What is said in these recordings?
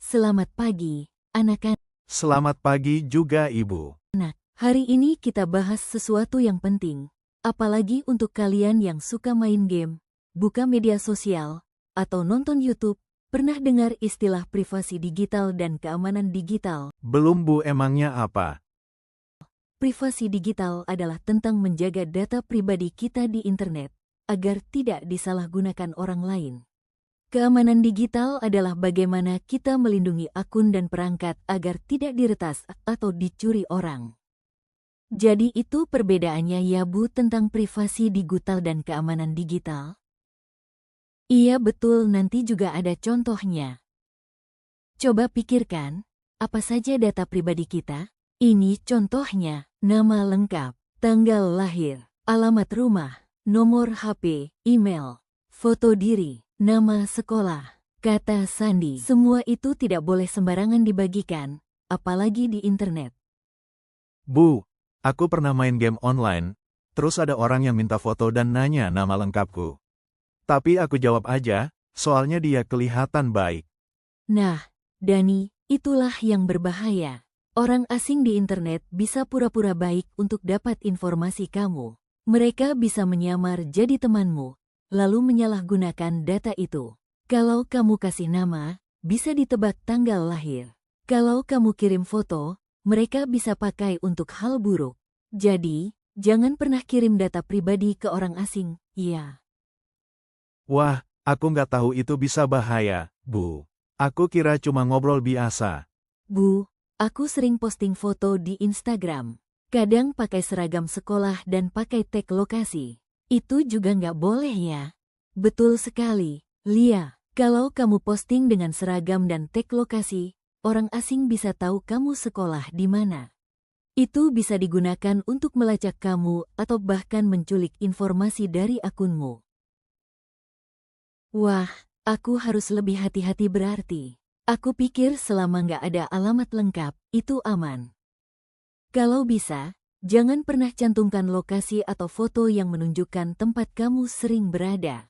Selamat pagi, anak-anak. Selamat pagi juga Ibu. Hari ini kita bahas sesuatu yang penting, apalagi untuk kalian yang suka main game, buka media sosial, atau nonton YouTube. Pernah dengar istilah privasi digital dan keamanan digital? Belum Bu, emangnya apa? Privasi digital adalah tentang menjaga data pribadi kita di internet, agar tidak disalahgunakan orang lain. Keamanan digital adalah bagaimana kita melindungi akun dan perangkat agar tidak diretas atau dicuri orang. Jadi itu perbedaannya ya Bu tentang privasi digital dan keamanan digital? Iya betul, nanti juga ada contohnya. Coba pikirkan, apa saja data pribadi kita? Ini contohnya, nama lengkap, tanggal lahir, alamat rumah, nomor HP, email, foto diri, nama sekolah, kata sandi. Semua itu tidak boleh sembarangan dibagikan, apalagi di internet. Bu, aku pernah main game online, terus ada orang yang minta foto dan nanya nama lengkapku. Tapi aku jawab aja, soalnya dia kelihatan baik. Nah, Dani, itulah yang berbahaya. Orang asing di internet bisa pura-pura baik untuk dapat informasi kamu. Mereka bisa menyamar jadi temanmu, lalu menyalahgunakan data itu. Kalau kamu kasih nama, bisa ditebak tanggal lahir. Kalau kamu kirim foto, mereka bisa pakai untuk hal buruk. Jadi, jangan pernah kirim data pribadi ke orang asing, ya. Wah, aku nggak tahu itu bisa bahaya, Bu. Aku kira cuma ngobrol biasa. Bu, aku sering posting foto di Instagram. Kadang pakai seragam sekolah dan pakai tag lokasi. Itu juga nggak boleh ya. Betul sekali, Lia. Kalau kamu posting dengan seragam dan tag lokasi, orang asing bisa tahu kamu sekolah di mana. Itu bisa digunakan untuk melacak kamu atau bahkan menculik informasi dari akunmu. Wah, aku harus lebih hati-hati berarti. Aku pikir selama nggak ada alamat lengkap, itu aman. Kalau bisa, jangan pernah cantumkan lokasi atau foto yang menunjukkan tempat kamu sering berada.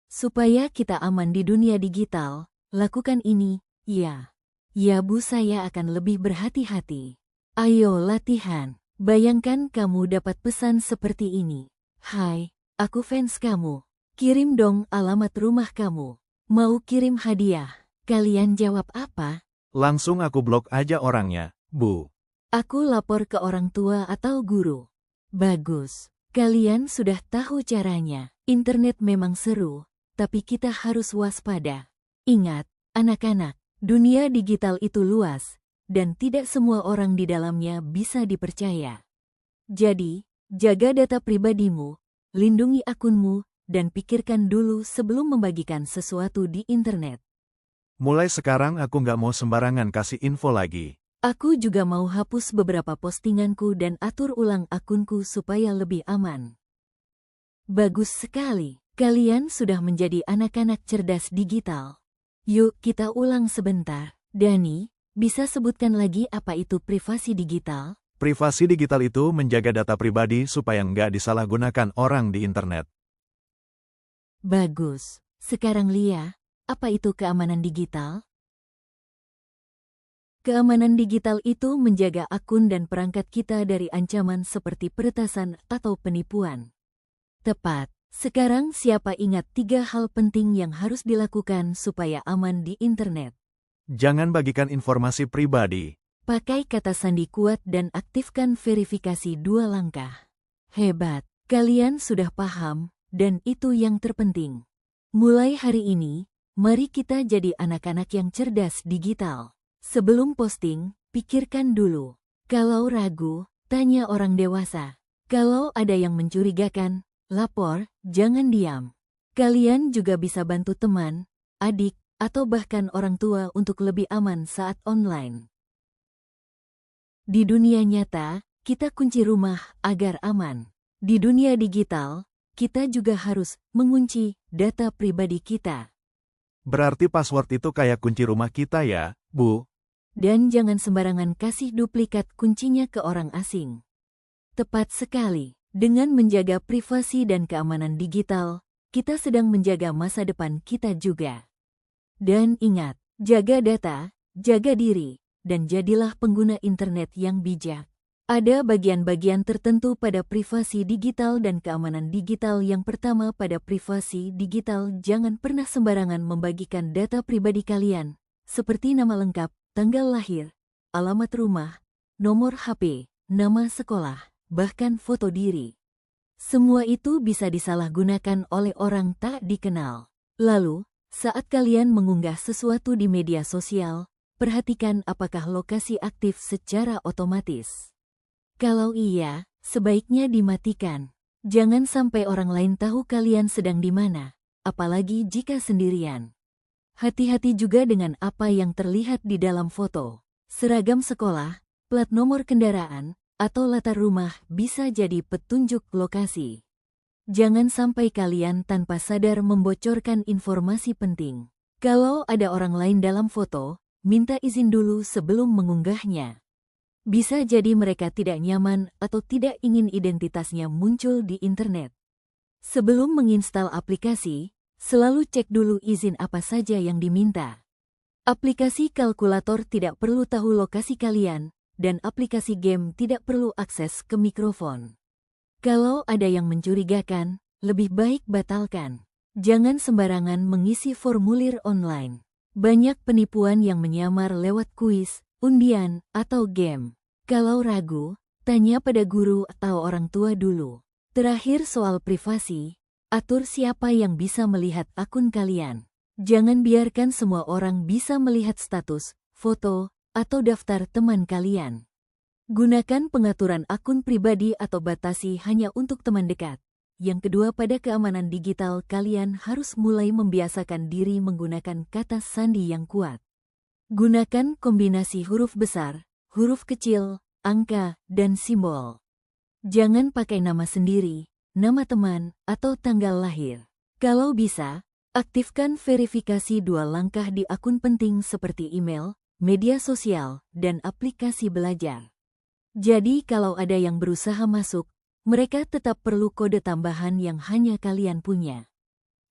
Supaya kita aman di dunia digital, lakukan ini, ya. Ya Bu, saya akan lebih berhati-hati. Ayo latihan. Bayangkan kamu dapat pesan seperti ini. Hai, aku fans kamu. Kirim dong alamat rumah kamu. Mau kirim hadiah. Kalian jawab apa? Langsung aku blok aja orangnya, Bu. Aku lapor ke orang tua atau guru. Bagus. Kalian sudah tahu caranya. Internet memang seru, tapi kita harus waspada. Ingat, anak-anak, dunia digital itu luas, dan tidak semua orang di dalamnya bisa dipercaya. Jadi, jaga data pribadimu, lindungi akunmu, dan pikirkan dulu sebelum membagikan sesuatu di internet. Mulai sekarang aku nggak mau sembarangan kasih info lagi. Aku juga mau hapus beberapa postinganku dan atur ulang akunku supaya lebih aman. Bagus sekali, kalian sudah menjadi anak-anak cerdas digital. Yuk kita ulang sebentar. Dani, bisa sebutkan lagi apa itu privasi digital? Privasi digital itu menjaga data pribadi supaya nggak disalahgunakan orang di internet. Bagus. Sekarang Lia, apa itu keamanan digital? Keamanan digital itu menjaga akun dan perangkat kita dari ancaman seperti peretasan atau penipuan. Tepat. Sekarang siapa ingat 3 hal penting yang harus dilakukan supaya aman di internet? Jangan bagikan informasi pribadi. Pakai kata sandi kuat dan aktifkan verifikasi 2 langkah. Hebat, kalian sudah paham, dan itu yang terpenting. Mulai hari ini, mari kita jadi anak-anak yang cerdas digital. Sebelum posting, pikirkan dulu. Kalau ragu, tanya orang dewasa. Kalau ada yang mencurigakan, lapor, jangan diam. Kalian juga bisa bantu teman, adik, atau bahkan orang tua untuk lebih aman saat online. Di dunia nyata, kita kunci rumah agar aman. Di dunia digital, kita juga harus mengunci data pribadi kita. Berarti password itu kayak kunci rumah kita ya, Bu? Dan jangan sembarangan kasih duplikat kuncinya ke orang asing. Tepat sekali, dengan menjaga privasi dan keamanan digital, kita sedang menjaga masa depan kita juga. Dan ingat, jaga data, jaga diri, dan jadilah pengguna internet yang bijak. Ada bagian-bagian tertentu pada privasi digital dan keamanan digital. Yang pertama, pada privasi digital, jangan pernah sembarangan membagikan data pribadi kalian, seperti nama lengkap, tanggal lahir, alamat rumah, nomor HP, nama sekolah, bahkan foto diri. Semua itu bisa disalahgunakan oleh orang tak dikenal. Lalu, saat kalian mengunggah sesuatu di media sosial, perhatikan apakah lokasi aktif secara otomatis. Kalau iya, sebaiknya dimatikan. Jangan sampai orang lain tahu kalian sedang di mana, apalagi jika sendirian. Hati-hati juga dengan apa yang terlihat di dalam foto. Seragam sekolah, plat nomor kendaraan, atau latar rumah bisa jadi petunjuk lokasi. Jangan sampai kalian tanpa sadar membocorkan informasi penting. Kalau ada orang lain dalam foto, minta izin dulu sebelum mengunggahnya. Bisa jadi mereka tidak nyaman atau tidak ingin identitasnya muncul di internet. Sebelum menginstal aplikasi, selalu cek dulu izin apa saja yang diminta. Aplikasi kalkulator tidak perlu tahu lokasi kalian, dan aplikasi game tidak perlu akses ke mikrofon. Kalau ada yang mencurigakan, lebih baik batalkan. Jangan sembarangan mengisi formulir online. Banyak penipuan yang menyamar lewat kuis, undian, atau game. Kalau ragu, tanya pada guru atau orang tua dulu. Terakhir, soal privasi, atur siapa yang bisa melihat akun kalian. Jangan biarkan semua orang bisa melihat status, foto, atau daftar teman kalian. Gunakan pengaturan akun pribadi atau batasi hanya untuk teman dekat. Yang kedua, pada keamanan digital, kalian harus mulai membiasakan diri menggunakan kata sandi yang kuat. Gunakan kombinasi huruf besar, huruf kecil, angka, dan simbol. Jangan pakai nama sendiri, nama teman, atau tanggal lahir. Kalau bisa, aktifkan verifikasi 2 langkah di akun penting seperti email, media sosial, dan aplikasi belajar. Jadi kalau ada yang berusaha masuk, mereka tetap perlu kode tambahan yang hanya kalian punya.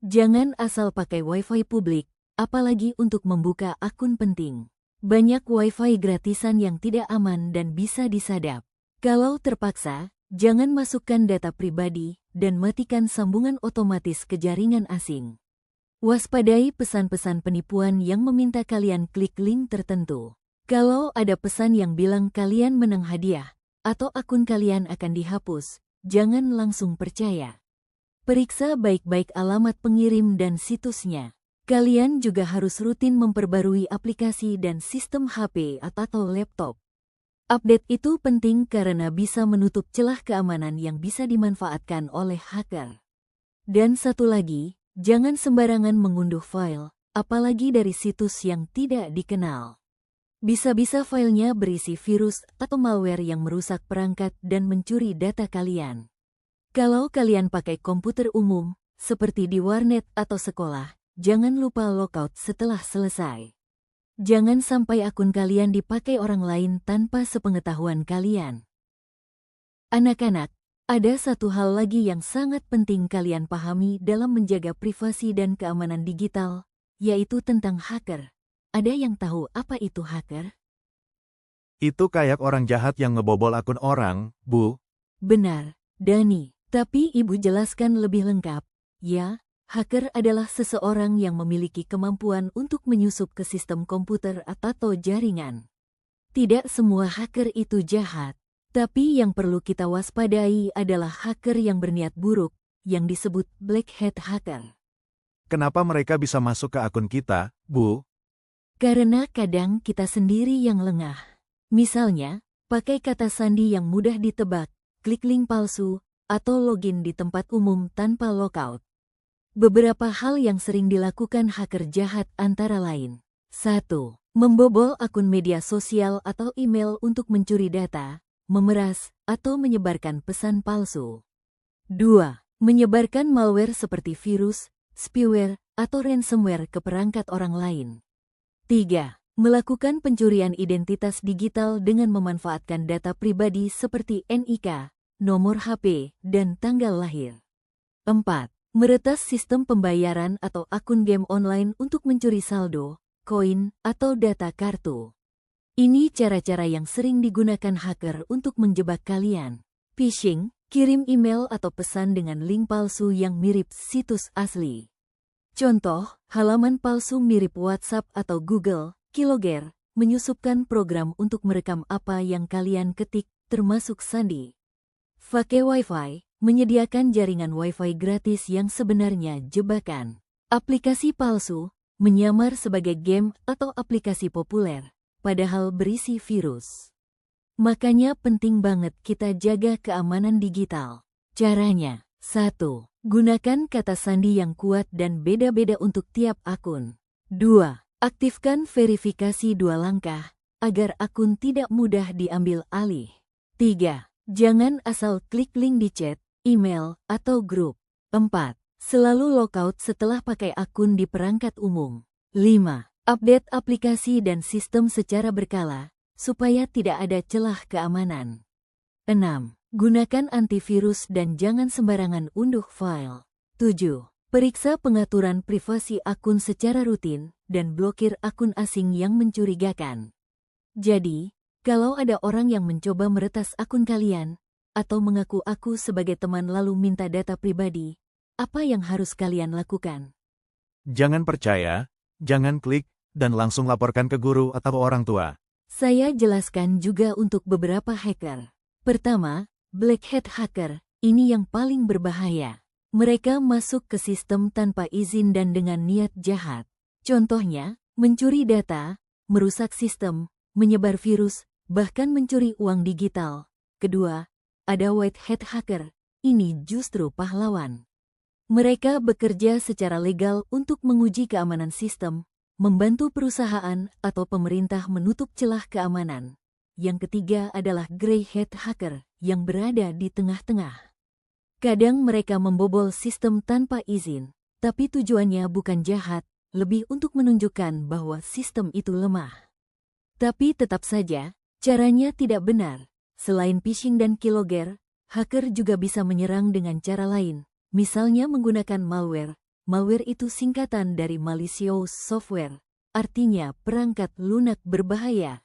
Jangan asal pakai wifi publik, apalagi untuk membuka akun penting. Banyak wifi gratisan yang tidak aman dan bisa disadap. Kalau terpaksa, jangan masukkan data pribadi dan matikan sambungan otomatis ke jaringan asing. Waspadai pesan-pesan penipuan yang meminta kalian klik link tertentu. Kalau ada pesan yang bilang kalian menang hadiah atau akun kalian akan dihapus, jangan langsung percaya. Periksa baik-baik alamat pengirim dan situsnya. Kalian juga harus rutin memperbarui aplikasi dan sistem HP atau laptop. Update itu penting karena bisa menutup celah keamanan yang bisa dimanfaatkan oleh hacker. Dan satu lagi, jangan sembarangan mengunduh file, apalagi dari situs yang tidak dikenal. Bisa-bisa filenya berisi virus atau malware yang merusak perangkat dan mencuri data kalian. Kalau kalian pakai komputer umum, seperti di warnet atau sekolah, jangan lupa logout setelah selesai. Jangan sampai akun kalian dipakai orang lain tanpa sepengetahuan kalian. Anak-anak, ada satu hal lagi yang sangat penting kalian pahami dalam menjaga privasi dan keamanan digital, yaitu tentang hacker. Ada yang tahu apa itu hacker? Itu kayak orang jahat yang ngebobol akun orang, Bu. Benar, Dani. Tapi Ibu jelaskan lebih lengkap. Ya, hacker adalah seseorang yang memiliki kemampuan untuk menyusup ke sistem komputer atau jaringan. Tidak semua hacker itu jahat. Tapi yang perlu kita waspadai adalah hacker yang berniat buruk, yang disebut black hat hacker. Kenapa mereka bisa masuk ke akun kita, Bu? Karena kadang kita sendiri yang lengah. Misalnya, pakai kata sandi yang mudah ditebak, klik link palsu, atau login di tempat umum tanpa logout. Beberapa hal yang sering dilakukan hacker jahat antara lain. 1. Membobol akun media sosial atau email untuk mencuri data, memeras, atau menyebarkan pesan palsu. 2. Menyebarkan malware seperti virus, spyware, atau ransomware ke perangkat orang lain. 3. Melakukan pencurian identitas digital dengan memanfaatkan data pribadi seperti NIK, nomor HP, dan tanggal lahir. 4. Meretas sistem pembayaran atau akun game online untuk mencuri saldo, koin, atau data kartu. Ini cara-cara yang sering digunakan hacker untuk menjebak kalian. Phishing, kirim email atau pesan dengan link palsu yang mirip situs asli. Contoh, halaman palsu mirip WhatsApp atau Google, Keylogger, menyusupkan program untuk merekam apa yang kalian ketik, termasuk sandi. Pakai Wi-Fi, menyediakan jaringan Wi-Fi gratis yang sebenarnya jebakan. Aplikasi palsu, menyamar sebagai game atau aplikasi populer, padahal berisi virus. Makanya penting banget kita jaga keamanan digital. Caranya, 1. Gunakan kata sandi yang kuat dan beda-beda untuk tiap akun. 2. Aktifkan verifikasi 2 langkah, agar akun tidak mudah diambil alih. 3. Jangan asal klik link di chat, email, atau grup. 4. Selalu logout setelah pakai akun di perangkat umum. 5. Update aplikasi dan sistem secara berkala, supaya tidak ada celah keamanan. 6. Gunakan antivirus dan jangan sembarangan unduh file. 7. Periksa pengaturan privasi akun secara rutin dan blokir akun asing yang mencurigakan. Jadi, kalau ada orang yang mencoba meretas akun kalian, atau mengaku-aku sebagai teman lalu minta data pribadi, apa yang harus kalian lakukan? Jangan percaya, jangan klik, dan langsung laporkan ke guru atau orang tua. Saya jelaskan juga untuk beberapa hacker. Pertama, Black Hat Hacker, ini yang paling berbahaya. Mereka masuk ke sistem tanpa izin dan dengan niat jahat. Contohnya, mencuri data, merusak sistem, menyebar virus, bahkan mencuri uang digital. Kedua, ada White Hat Hacker, ini justru pahlawan. Mereka bekerja secara legal untuk menguji keamanan sistem, membantu perusahaan atau pemerintah menutup celah keamanan. Yang ketiga adalah Grey Hat Hacker, yang berada di tengah-tengah. Kadang mereka membobol sistem tanpa izin, tapi tujuannya bukan jahat, lebih untuk menunjukkan bahwa sistem itu lemah. Tapi tetap saja, caranya tidak benar. Selain phishing dan keylogger, hacker juga bisa menyerang dengan cara lain, misalnya menggunakan malware. Malware itu singkatan dari malicious software, artinya perangkat lunak berbahaya.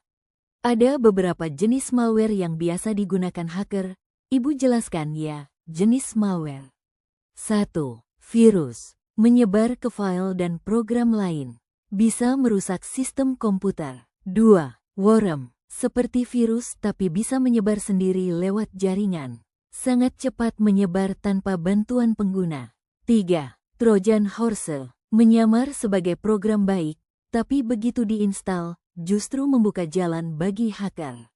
Ada beberapa jenis malware yang biasa digunakan hacker. Ibu jelaskan ya, jenis malware. 1. Virus, menyebar ke file dan program lain. Bisa merusak sistem komputer. 2. Worm, seperti virus tapi bisa menyebar sendiri lewat jaringan. Sangat cepat menyebar tanpa bantuan pengguna. 3. Trojan Horse, menyamar sebagai program baik, tapi begitu diinstal, justru membuka jalan bagi hacker.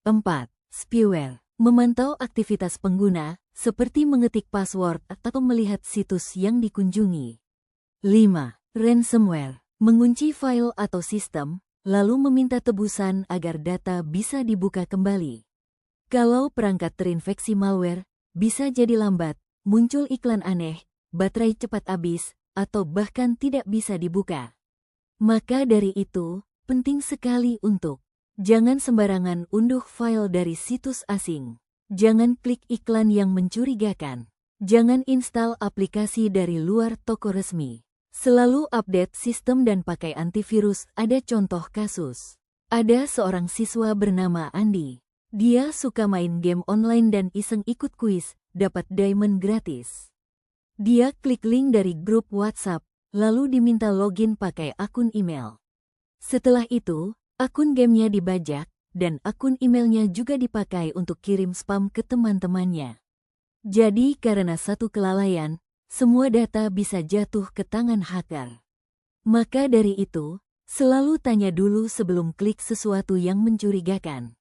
4. Spyware, memantau aktivitas pengguna, seperti mengetik password atau melihat situs yang dikunjungi. 5. Ransomware, mengunci file atau sistem, lalu meminta tebusan agar data bisa dibuka kembali. Kalau perangkat terinfeksi malware, bisa jadi lambat, muncul iklan aneh, baterai cepat habis, atau bahkan tidak bisa dibuka. Maka dari itu, penting sekali untuk jangan sembarangan unduh file dari situs asing. Jangan klik iklan yang mencurigakan. Jangan install aplikasi dari luar toko resmi. Selalu update sistem dan pakai antivirus. Ada contoh kasus. Ada seorang siswa bernama Andi. Dia suka main game online dan iseng ikut kuis, dapat diamond gratis. Dia klik link dari grup WhatsApp, lalu diminta login pakai akun email. Setelah itu, akun gamenya dibajak, dan akun emailnya juga dipakai untuk kirim spam ke teman-temannya. Jadi karena satu kelalaian, semua data bisa jatuh ke tangan hacker. Maka dari itu, selalu tanya dulu sebelum klik sesuatu yang mencurigakan.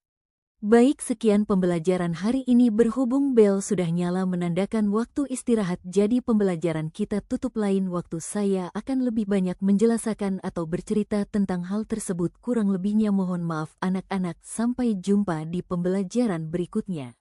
Baik, sekian pembelajaran hari ini. Berhubung bel sudah nyala menandakan waktu istirahat, jadi pembelajaran kita tutup. Lain waktu saya akan lebih banyak menjelaskan atau bercerita tentang hal tersebut. Kurang lebihnya mohon maaf anak-anak. Sampai jumpa di pembelajaran berikutnya.